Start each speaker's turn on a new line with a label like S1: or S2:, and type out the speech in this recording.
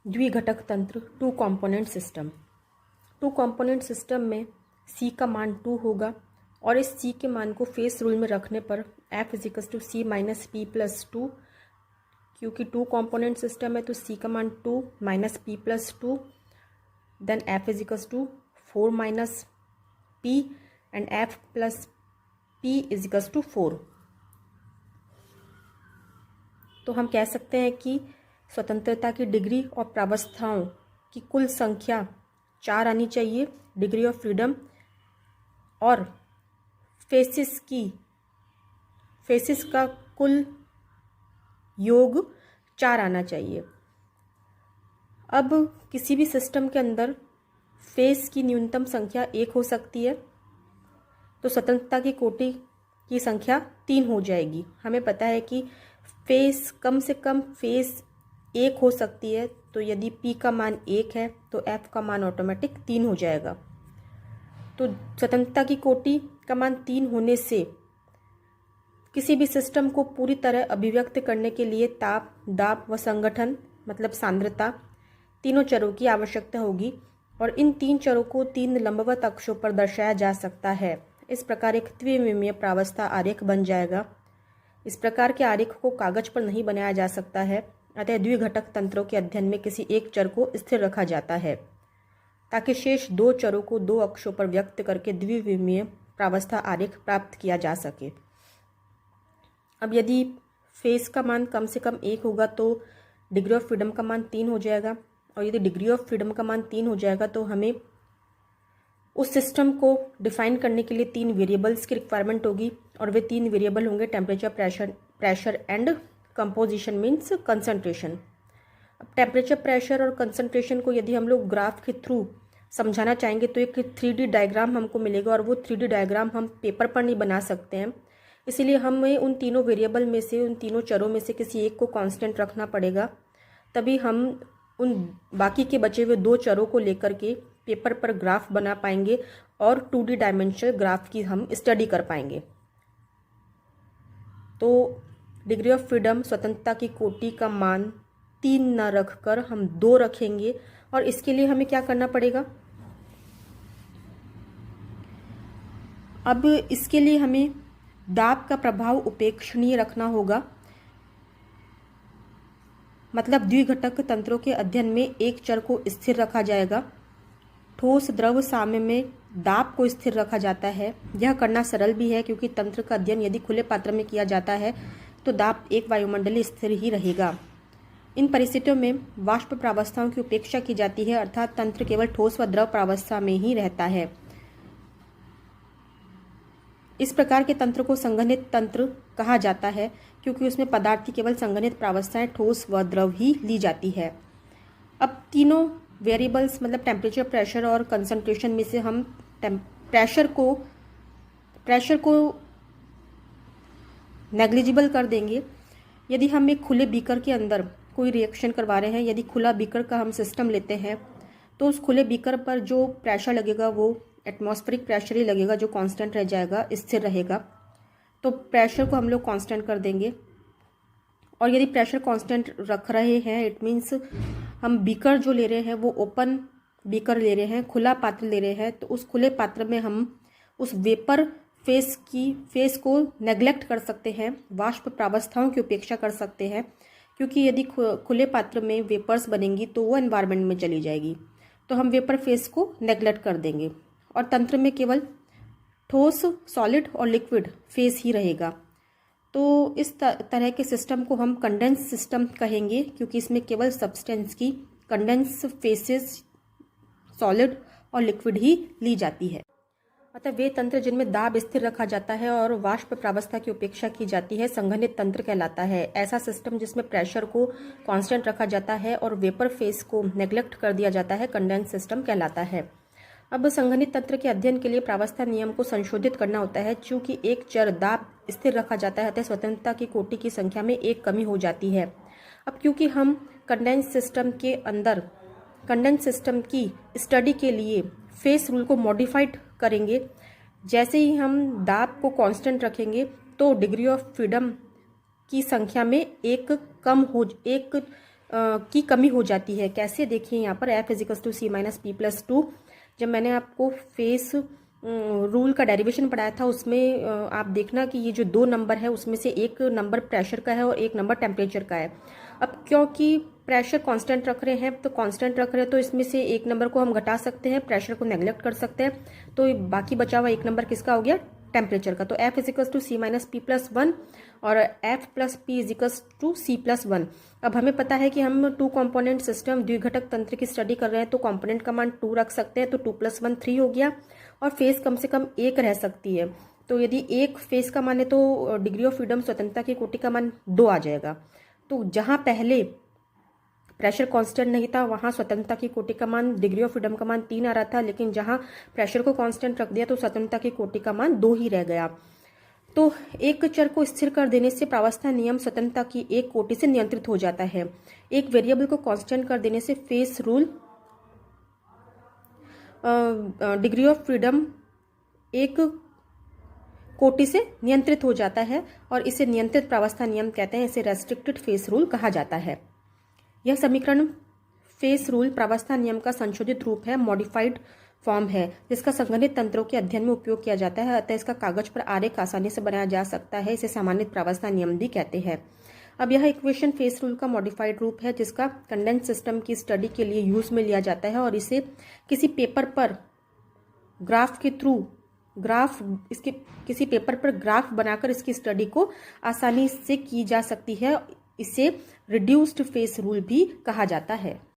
S1: द्विघटक तंत्र, two component system. Two component system में c का मान 2 होगा और इस c के मान को फेस रूल में रखने पर f = c minus P plus 2, क्योंकि टू कंपोनेंट सिस्टम है तो c का मान 2 minus P plus 2, then f = 4 minus p and f plus p = 4। तो हम कह सकते हैं कि स्वतंत्रता की डिग्री और प्रावस्थाओं की कुल संख्या 4 आनी चाहिए, डिग्री ऑफ फ्रीडम, और फेसिस का कुल योग 4 आना चाहिए। अब किसी भी सिस्टम के अंदर फेस की न्यूनतम संख्या 1 हो सकती है, तो स्वतंत्रता की कोटि की संख्या 3 हो जाएगी। हमें पता है कि फेस कम से कम फेस 1 हो सकती है, तो यदि p का मान 1 है तो f का मान ऑटोमेटिक 3 हो जाएगा। तो स्वतंत्रता की कोटि का मान 3 होने से किसी भी सिस्टम को पूरी तरह अभिव्यक्त करने के लिए ताप, दाब व संगठन मतलब सांद्रता तीनों चरों की आवश्यकता होगी, और इन 3 चरों को 3 लंबवत अक्षों पर दर्शाया जा सकता है। इस प्रकार एक द्विविमीय प्रावस्था आरेख बन जाएगा। इस प्रकार के आरेख को कागज पर नहीं बनाया जा सकता है, अतः द्विघटक तंत्रों के अध्ययन में किसी एक चर को स्थिर रखा जाता है ताकि शेष 2 चरों को 2 अक्षों पर व्यक्त करके द्विविमीय प्रावस्था आरेख प्राप्त किया जा सके। अब यदि फेस का मान कम से कम 1 होगा तो डिग्री ऑफ फ्रीडम का मान 3 हो जाएगा, और यदि डिग्री ऑफ फ्रीडम का मान 3 हो जाएगा तो हमें उस सिस्टम को डिफाइन करने के लिए 3 वेरिएबल्स की रिक्वायरमेंट होगी, और वे 3 वेरिएबल होंगे temperature, pressure and composition means concentration. अब टेम्परेचर, प्रेशर और कंसंट्रेशन को यदि हम लोग ग्राफ के थ्रू समझाना चाहेंगे तो एक 3D डायग्राम हमको मिलेगा, और वो 3D डायग्राम हम पेपर पर नहीं बना सकते हैं। इसीलिए हमें उन तीनों वेरिएबल में से, उन तीनों चरों में से किसी एक को कांस्टेंट रखना पड़ेगा, तभी हम उन बाकी के बचे हुए 2 चरों को लेकर के पेपर पर ग्राफ बना पाएंगे और 2D डायमेंशनल ग्राफ की हम स्टडी कर पाएंगे। तो डिग्री ऑफ फ्रीडम, स्वतंत्रता की कोटि का मान 3 न रखकर हम 2 रखेंगे, और इसके लिए हमें क्या करना पड़ेगा? अब इसके लिए हमें दाब का प्रभाव उपेक्षणीय रखना होगा, मतलब द्विघटक तंत्रों के अध्ययन में एक चर को स्थिर रखा जाएगा। ठोस द्रव साम्य में दाब को स्थिर रखा जाता है। यह करना सरल भी है, क्योंकि तंत्र का अध्ययन यदि खुले पात्र में किया जाता है तो दाब एक वायुमंडलीय स्थिर ही रहेगा। इन परिस्थितियों में वाष्प प्रावस्थाओं की उपेक्षा की जाती है, अर्थात तंत्र केवल ठोस व द्रव प्रावस्था में ही रहता है। इस प्रकार के तंत्र को संघनित तंत्र कहा जाता है, क्योंकि उसमें पदार्थ की केवल संघनित प्रावस्थाएं ठोस व द्रव ही ली जाती है। अब तीनों वेरिएबल्स मतलब टेम्परेचर, प्रेशर और कंसंट्रेशन में से हम प्रेशर को नेग्लिजिबल कर देंगे। यदि हम एक खुले बीकर के अंदर कोई रिएक्शन करवा रहे हैं, यदि खुला बीकर का हम सिस्टम लेते हैं, तो उस खुले बीकर पर जो प्रेशर लगेगा वो एटमॉस्फेरिक प्रेशर ही लगेगा, जो कांस्टेंट रह जाएगा, स्थिर रहेगा। तो प्रेशर को हम लोग कांस्टेंट कर देंगे, और यदि प्रेशर कांस्टेंट रख रहे हैं, इट मीन्स हम बीकर जो ले रहे हैं वो ओपन बीकर ले रहे हैं, खुला पात्र ले रहे हैं, तो उस खुले पात्र में हम उस वेपर फेस को नेग्लेक्ट कर सकते हैं, वाष्प प्रावस्थाओं की उपेक्षा कर सकते हैं, क्योंकि यदि खुले पात्र में वेपर्स बनेंगी तो वो एनवायरनमेंट में चली जाएगी। तो हम वेपर फेस को नेग्लेक्ट कर देंगे, और तंत्र में केवल ठोस, सॉलिड और लिक्विड फेस ही रहेगा। तो इस तरह के सिस्टम को हम कंडेंस सिस्टम कहेंगे, क्योंकि इसमें केवल सब्सटेंस की कंडेंस फेसेस, सॉलिड और लिक्विड ही ली जाती है। अतः वे तंत्र जिनमें दाब स्थिर रखा जाता है और वाष्प प्रावस्था की उपेक्षा की जाती है संघनित तंत्र कहलाता है। ऐसा सिस्टम जिसमें प्रेशर को कांस्टेंट रखा जाता है और वेपर फेस को नेग्लेक्ट कर दिया जाता है कंडेंस सिस्टम कहलाता है। अब संघनित तंत्र के अध्ययन के लिए प्रावस्था नियम को संशोधित करना होता है। चूंकि एक चर दाब स्थिर रखा जाता है, अतः स्वतंत्रता की कोटि की संख्या में एक कमी हो जाती है। अब क्योंकि हम कंडेंस सिस्टम की स्टडी के लिए फेस रूल को मॉडिफाइड करेंगे, जैसे ही हम दाब को कांस्टेंट रखेंगे तो डिग्री ऑफ फ्रीडम की संख्या में एक की कमी हो जाती है। कैसे, देखिए यहाँ पर f equals to C minus P plus two, जब मैंने आपको फेस रूल का डेरिवेशन पढ़ाया था उसमें आप देखना कि ये जो दो नंबर है उसमें से एक नंबर प्रेशर का है और एक नंबर टेम्परेचर का है। अब क्योंकि प्रेशर कांस्टेंट रख रहे हैं, तो कांस्टेंट रख रहे हैं तो इसमें से एक नंबर को हम घटा सकते हैं, प्रेशर को नेग्लेक्ट कर सकते हैं, तो बाकी बचा हुआ एक नंबर किसका हो गया, टेम्परेचर का। तो f equals to C minus P plus one और f plus P equals to C plus one. अब हमें पता है कि हम टू कंपोनेंट सिस्टम द्विघटक तंत्र की स्टडी कर रहे हैं, तो कंपोनेंट का मान 2 रख सकते हैं, तो 2 + 1 3 हो गया, और फेस कम से कम एक रह सकती है। तो यदि एक फेस का मान है तो डिग्री ऑफ फ्रीडम स्वतंत्रता की कोटि का मान 2 आ जाएगा। तो जहां पहले प्रेशर कांस्टेंट नहीं था वहां स्वतंत्रता की कोटि का मान, डिग्री ऑफ फ्रीडम का मान 3 आ रहा था, लेकिन जहां प्रेशर को कांस्टेंट रख दिया तो स्वतंत्रता की कोटि का मान 2 ही रह गया। तो एक चर को स्थिर कर देने से प्रावस्था नियम स्वतंत्रता की एक कोटि से नियंत्रित हो जाता है। एक वेरिएबल को कांस्टेंट कर देने से face rule degree of freedom एक कोटि से नियंत्रित हो जाता है और इसे नियंत्रित प्रावस्था नियम कहते हैं। इसे रेस्ट्रिक्टेड फेस रूल कहा जाता है। यह समीकरण फेस रूल प्रावस्था नियम का संशोधित रूप है, मॉडिफाइड फॉर्म है, जिसका संगणित तंत्रों के अध्ययन में उपयोग किया जाता है। अतः इसका कागज पर आरेख आसानी से बनाया जा सकता है। इसे सामान्यतः प्रावस्था नियम भी कहते हैं। अब यह इक्वेशन फेस रूल का मॉडिफाइड रूप है, जिसका कंडेंस सिस्टम की स्टडी के लिए यूज में लिया जाता है, और इसे किसी पेपर पर ग्राफ बनाकर इसकी स्टडी को आसानी से की जा सकती है। इसे रिड्यूस्ड फेस रूल भी कहा जाता है।